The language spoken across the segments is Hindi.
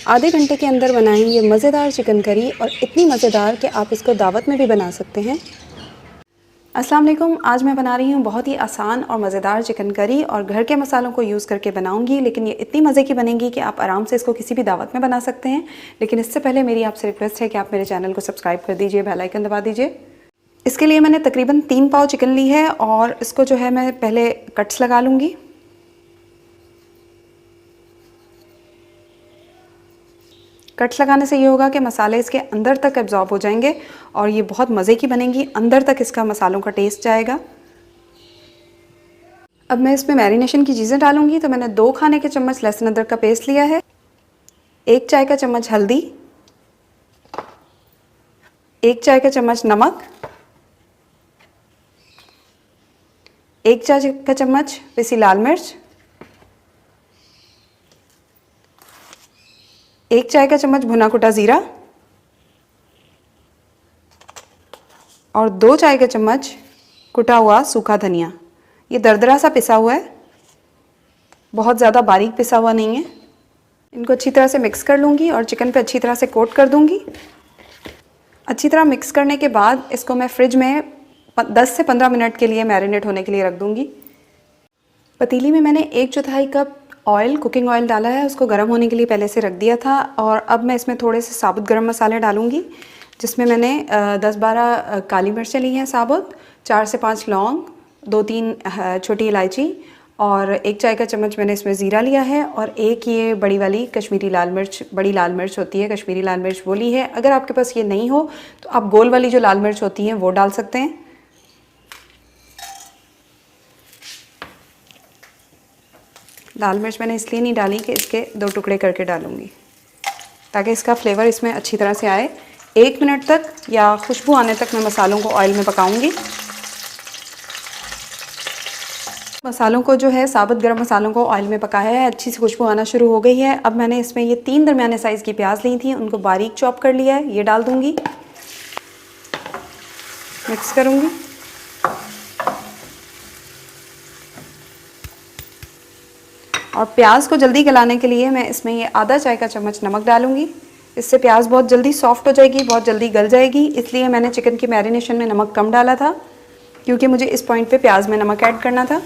आधे घंटे के अंदर बनाएं ये मज़ेदार चिकन करी, और इतनी मज़ेदार कि आप इसको दावत में भी बना सकते हैं। अस्सलाम वालेकुम। आज मैं बना रही हूँ बहुत ही आसान और मज़ेदार चिकन करी, और घर के मसालों को यूज़ करके बनाऊंगी, लेकिन ये इतनी मज़े की बनेगी कि आप आराम से इसको किसी भी दावत में बना सकते हैं। लेकिन इससे पहले मेरी आपसे रिक्वेस्ट है कि आप मेरे चैनल को सब्सक्राइब कर दीजिए, बेल आइकन दबा दीजिए। इसके लिए मैंने तकरीबन 3 पाव चिकन ली है, और इसको जो है मैं पहले कट्स लगा लूँगी। कट्स लगाने से ये होगा कि मसाले इसके अंदर तक एब्जॉर्ब हो जाएंगे, और ये बहुत मज़े की बनेगी, अंदर तक इसका मसालों का टेस्ट जाएगा। अब मैं इसमें मैरिनेशन की चीज़ें डालूंगी। तो मैंने 2 खाने के चम्मच लहसुन अदरक का पेस्ट लिया है, 1 चाय का चम्मच हल्दी, 1 चाय का चम्मच नमक, 1 चाय का चम्मच पिसी लाल मिर्च, 1 चाय का चम्मच भुना कुटा ज़ीरा, और 2 चाय का चम्मच कुटा हुआ सूखा धनिया। ये दरदरा सा पिसा हुआ है, बहुत ज़्यादा बारीक पिसा हुआ नहीं है। इनको अच्छी तरह से मिक्स कर लूँगी और चिकन पे अच्छी तरह से कोट कर दूँगी। अच्छी तरह मिक्स करने के बाद इसको मैं फ्रिज में 10 से 15 मिनट के लिए मैरिनेट होने के लिए रख दूँगी। पतीली में मैंने 1/4 कप ऑयल, कुकिंग ऑयल डाला है, उसको गर्म होने के लिए पहले से रख दिया था। और अब मैं इसमें थोड़े से साबुत गरम मसाले डालूँगी, जिसमें मैंने 10-12 काली मिर्चें ली हैं साबुत, 4 से 5 लौंग, 2-3 छोटी इलायची, और 1 चाय का चम्मच मैंने इसमें ज़ीरा लिया है, और 1 ये बड़ी वाली कश्मीरी लाल मिर्च, बड़ी लाल मिर्च होती है कश्मीरी लाल मिर्च, वो ली है। अगर आपके पास ये नहीं हो तो आप गोल वाली जो लाल मिर्च होती है वो डाल सकते हैं। लाल मिर्च मैंने इसलिए नहीं डाली कि इसके 2 टुकड़े करके डालूँगी, ताकि इसका फ्लेवर इसमें अच्छी तरह से आए। 1 मिनट तक या खुशबू आने तक मैं मसालों को ऑयल में पकाऊंगी। मसालों को जो है, साबुत गरम मसालों को ऑयल में पकाया है, अच्छी सी खुशबू आना शुरू हो गई है। अब मैंने इसमें ये 3 दरमियाने साइज़ की प्याज ली थी, उनको बारीक चॉप कर लिया है, ये डाल दूँगी, मिक्स करूँगी। और प्याज को जल्दी गलाने के लिए मैं इसमें ये आधा चाय का चम्मच नमक डालूँगी। इससे प्याज बहुत जल्दी सॉफ्ट हो जाएगी, बहुत जल्दी गल जाएगी। इसलिए मैंने चिकन की मैरिनेशन में नमक कम डाला था, क्योंकि मुझे इस पॉइंट पे प्याज में नमक ऐड करना था।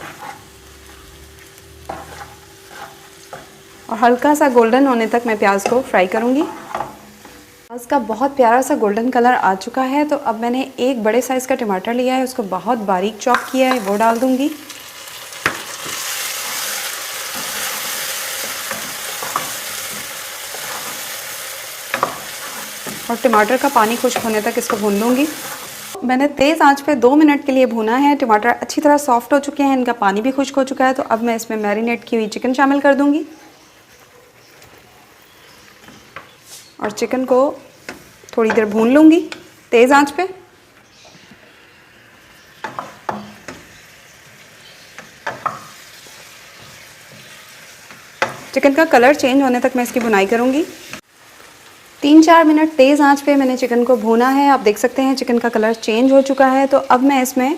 और हल्का सा गोल्डन होने तक मैं प्याज को फ्राई करूँगी। प्याज का बहुत प्यारा सा गोल्डन कलर आ चुका है। तो अब मैंने 1 बड़े साइज़ का टमाटर लिया है, उसको बहुत बारीक चॉप किया है, वो डाल दूँगी। और टमाटर का पानी खुश्क होने तक इसको भून लूँगी। मैंने तेज़ आंच पे 2 मिनट के लिए भूना है। टमाटर अच्छी तरह सॉफ्ट हो चुके हैं, इनका पानी भी खुश्क हो चुका है। तो अब मैं इसमें मैरिनेट की हुई चिकन शामिल कर दूँगी, और चिकन को थोड़ी देर भून लूँगी तेज़ आंच पे। चिकन का कलर चेंज होने तक मैं इसकी भुनाई करूँगी। 3-4 मिनट तेज़ आंच पे मैंने चिकन को भूना है। आप देख सकते हैं चिकन का कलर चेंज हो चुका है। तो अब मैं इसमें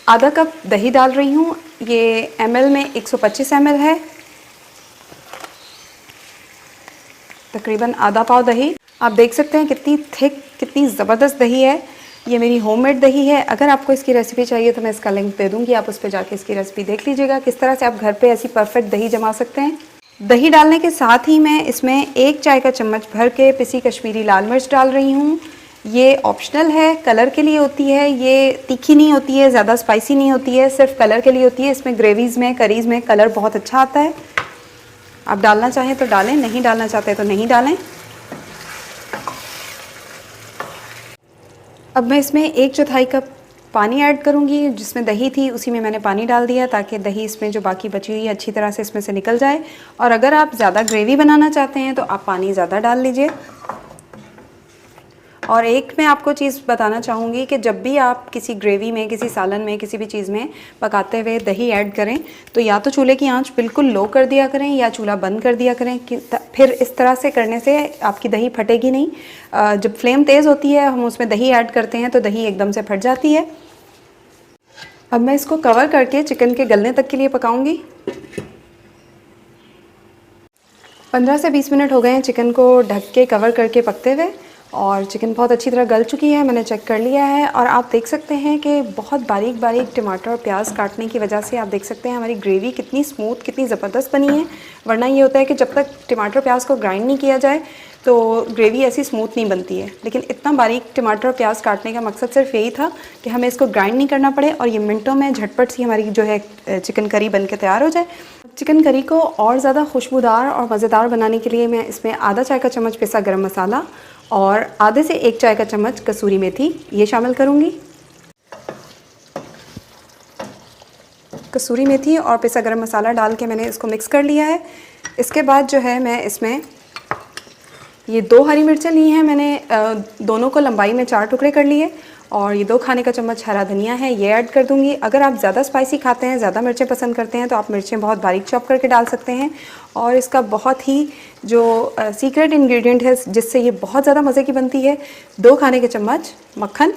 आधा कप दही डाल रही हूँ। ये ml में 125 ml है, तकरीबन आधा पाव दही। आप देख सकते हैं कितनी थिक, कितनी ज़बरदस्त दही है। ये मेरी होममेड दही है। अगर आपको इसकी रेसिपी चाहिए तो मैं इसका लिंक दे दूँगी, आप उस पर जाके इसकी रेसिपी देख लीजिएगा, किस तरह से आप घर पे ऐसी परफेक्ट दही जमा सकते हैं। दही डालने के साथ ही मैं इसमें 1 चाय का चम्मच भर के पिसी कश्मीरी लाल मिर्च डाल रही हूँ। ये ऑप्शनल है, कलर के लिए होती है। ये तीखी नहीं होती है, ज़्यादा स्पाइसी नहीं होती है, सिर्फ कलर के लिए होती है। इसमें ग्रेवीज़ में, करीज़ में कलर बहुत अच्छा आता है। आप डालना चाहें तो डालें, नहीं डालना चाहते तो नहीं डालें। अब मैं इसमें 1/4 कप पानी ऐड करूँगी। जिसमें दही थी उसी में मैंने पानी डाल दिया, ताकि दही इसमें जो बाकी बची हुई है अच्छी तरह से इसमें से निकल जाए। और अगर आप ज़्यादा ग्रेवी बनाना चाहते हैं तो आप पानी ज़्यादा डाल लीजिए। और एक मैं आपको चीज़ बताना चाहूँगी कि जब भी आप किसी ग्रेवी में, किसी सालन में, किसी भी चीज़ में पकाते हुए दही ऐड करें तो या तो चूल्हे की आंच बिल्कुल लो कर दिया करें या चूल्हा बंद कर दिया करें। कि फिर इस तरह से करने से आपकी दही फटेगी नहीं। जब फ्लेम तेज़ होती है, हम उसमें दही ऐड करते हैं तो दही एकदम से फट जाती है। अब मैं इसको कवर करके चिकन के गलने तक के लिए पकाऊंगी। 15 से 20 मिनट हो गए हैं चिकन को ढक के कवर करके पकते हुए, और चिकन बहुत अच्छी तरह गल चुकी है। मैंने चेक कर लिया है और आप देख सकते हैं कि बहुत बारीक बारीक टमाटर और प्याज काटने की वजह से आप देख सकते हैं हमारी ग्रेवी कितनी स्मूथ, कितनी ज़बरदस्त बनी है। वरना ये होता है कि जब तक टमाटर प्याज को ग्राइंड नहीं किया जाए तो ग्रेवी ऐसी स्मूथ नहीं बनती है। लेकिन इतना बारीक टमाटर और प्याज काटने का मकसद सिर्फ यही था कि हमें इसको ग्राइंड नहीं करना पड़े और ये मिनटों में झटपट सी हमारी जो है चिकन करी बन के तैयार हो जाए। चिकन करी को और ज़्यादा खुशबूदार और मज़ेदार बनाने के लिए मैं इसमें आधा चाय का चम्मच पिसा गरम मसाला और आधे से 1 चाय का चम्मच कसूरी मेथी ये शामिल करूँगी। कसूरी मेथी और पिसा गरम मसाला डाल के मैंने इसको मिक्स कर लिया है। इसके बाद जो है मैं इसमें ये 2 हरी मिर्चें ली हैं मैंने, दोनों को लंबाई में 4 टुकड़े कर लिए, और ये 2 खाने का चम्मच हरा धनिया है ये ऐड कर दूंगी। अगर आप ज़्यादा स्पाइसी खाते हैं, ज़्यादा मिर्चें पसंद करते हैं तो आप मिर्चें बहुत बारीक चॉप करके डाल सकते हैं। और इसका बहुत ही जो सीक्रेट इंग्रेडिएंट है जिससे ये बहुत ज़्यादा मज़े की बनती है, 2 खाने के चम्मच मक्खन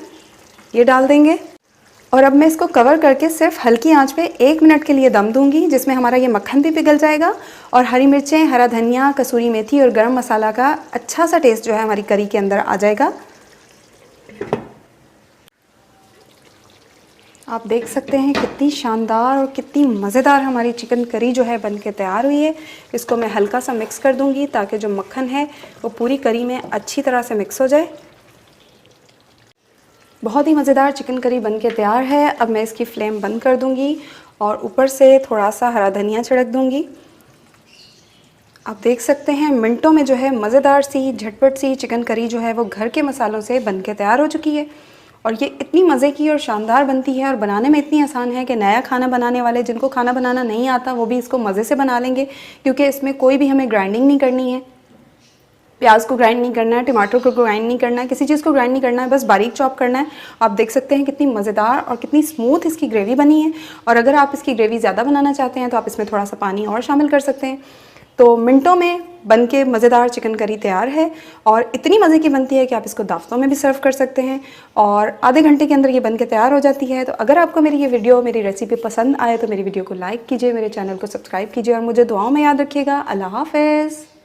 ये डाल देंगे। और अब मैं इसको कवर करके सिर्फ हल्की आंच पे 1 मिनट के लिए दम दूंगी, जिसमें हमारा ये मक्खन भी पिघल जाएगा और हरी मिर्चें, हरा धनिया, कसूरी मेथी और गरम मसाला का अच्छा सा टेस्ट जो है हमारी करी के अंदर आ जाएगा। आप देख सकते हैं कितनी शानदार और कितनी मज़ेदार हमारी चिकन करी जो है बन के तैयार हुई है। इसको मैं हल्का सा मिक्स कर दूंगी ताकि जो मक्खन है वो पूरी करी में अच्छी तरह से मिक्स हो जाए। बहुत ही मज़ेदार चिकन करी बन के तैयार है। अब मैं इसकी फ्लेम बंद कर दूंगी और ऊपर से थोड़ा सा हरा धनिया छिड़क दूंगी। आप देख सकते हैं मिनटों में जो है मज़ेदार सी झटपट सी चिकन करी जो है वो घर के मसालों से बन के तैयार हो चुकी है। और ये इतनी मज़े की और शानदार बनती है और बनाने में इतनी आसान है कि नया खाना बनाने वाले जिनको खाना बनाना नहीं आता वो भी इसको मज़े से बना लेंगे, क्योंकि इसमें कोई भी हमें ग्राइंडिंग नहीं करनी है। प्याज को ग्राइंड नहीं करना है, टमाटर को ग्राइंड नहीं करना है, किसी चीज़ को ग्राइंड नहीं करना है, बस बारीक चॉप करना है। आप देख सकते हैं कितनी मज़ेदार और कितनी स्मूथ इसकी ग्रेवी बनी है। और अगर आप इसकी ग्रेवी ज़्यादा बनाना चाहते हैं तो आप इसमें थोड़ा सा पानी और शामिल कर सकते हैं। तो मिनटों में बन के मज़ेदार चिकन करी तैयार है और इतनी मज़े की बनती है कि आप इसको दावतों में भी सर्व कर सकते हैं और आधे घंटे के अंदर ये बन के तैयार हो जाती है। तो अगर आपको मेरी ये वीडियो, मेरी रेसिपी पसंद आए तो मेरी वीडियो को लाइक कीजिए, मेरे चैनल को सब्सक्राइब कीजिए और मुझे दुआओं में याद रखिएगा। अल्लाह हाफ़िज़।